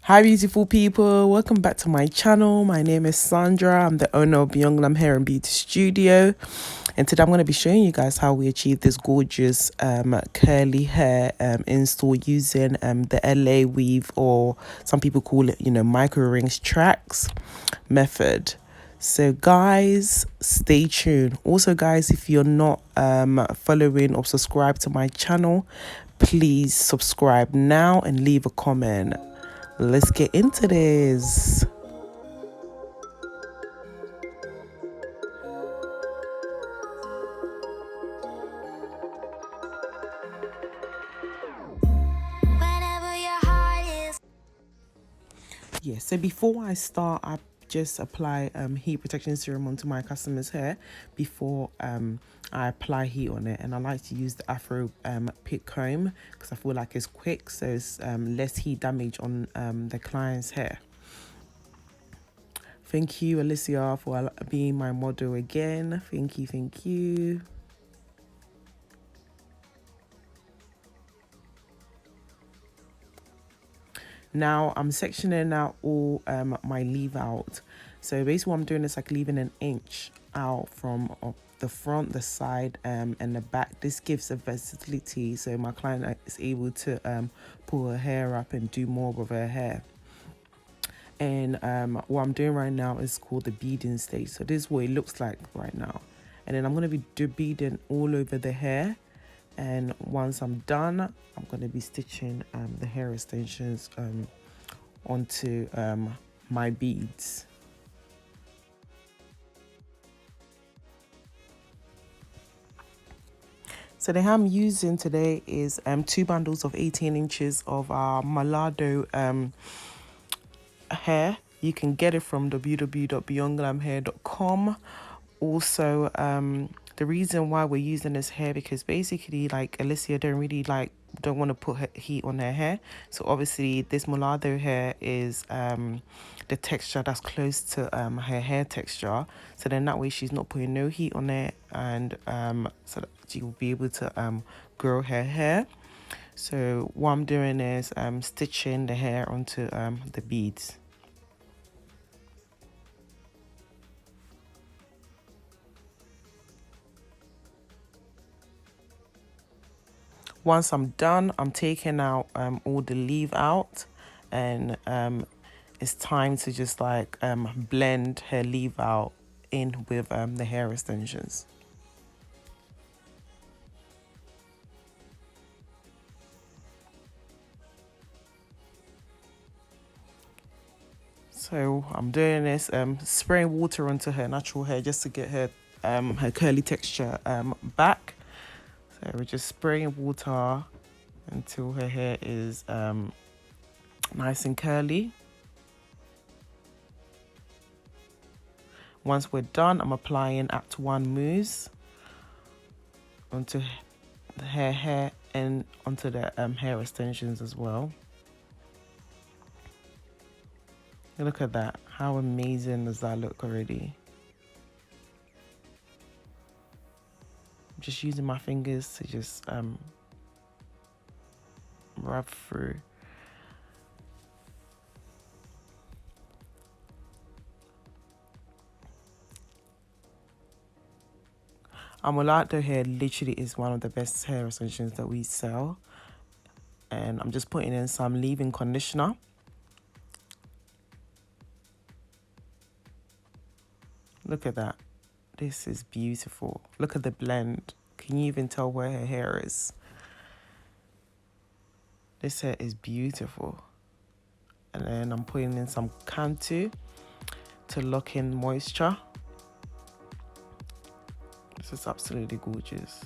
Hi beautiful people, welcome back to my channel. My name is Sandra. I'm the owner of beyondglam hair and beauty studio, and today I'm going to be showing you guys how we achieve this gorgeous curly hair install using the LAweave, or some people call it, micro rings tracks method. So guys, stay tuned. Also guys, if you're not following or subscribed to my channel, please subscribe now and leave a comment. Let's get into this. Yeah, so before I start, I just apply heat protection serum onto my customer's hair before I apply heat on it. And I like to use the Afro pick comb because I feel like it's quick, so it's less heat damage on the client's hair. Thank you, Alicia, for being my model again. Thank you, thank you. Now I'm sectioning out all my leave out. So basically what I'm doing is like leaving an inch out from the front, the side, and the back. This gives a versatility, so my client is able to pull her hair up and do more with her hair. And what I'm doing right now is called the beading stage. So this is what it looks like right now. And then I'm going to be beading all over the hair. And once I'm done, I'm going to be stitching the hair extensions onto my beads. So the hair I'm using today is 2 bundles of 18 inches of molado hair. You can get it from www.beyondglamhair.com. Also, the reason why we're using this hair, because basically like Alicia don't want to put her heat on her hair, so obviously this molado hair is the texture that's close to her hair texture, so then that way she's not putting no heat on it, and so that she will be able to grow her hair. So what I'm doing is stitching the hair onto the beads. Once I'm done, I'm taking out all the leave out, and it's time to just like blend her leave out in with the hair extensions. So I'm doing this, spraying water onto her natural hair just to get her curly texture back. So we're just spraying water until her hair is nice and curly. Once we're done, I'm applying Act 1 mousse onto her hair and onto the hair extensions as well. Look at that. How amazing does that look already? I'm just using my fingers to just rub through. Molado hair literally is one of the best hair extensions that we sell. And I'm just putting in some leave-in conditioner. Look at that. This is beautiful. Look at the blend. Can you even tell where her hair is? This hair is beautiful. And then I'm putting in some Cantu to lock in moisture. This is absolutely gorgeous.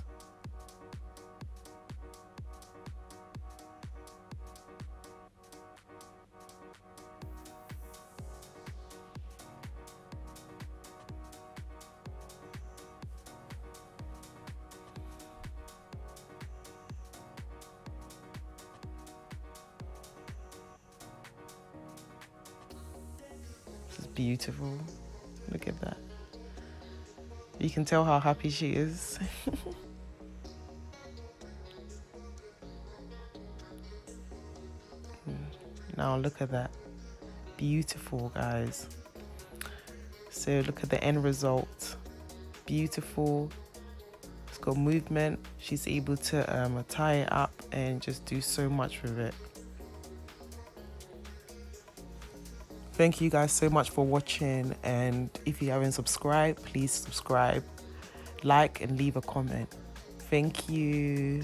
This is beautiful. Look at that. You can tell how happy she is. now. Look at that. Beautiful, guys. So look at the end result. Beautiful. It's got movement. She's able to tie it up and just do so much with it. Thank you guys so much for watching, and if you haven't subscribed, please subscribe, like, and leave a comment. Thank you.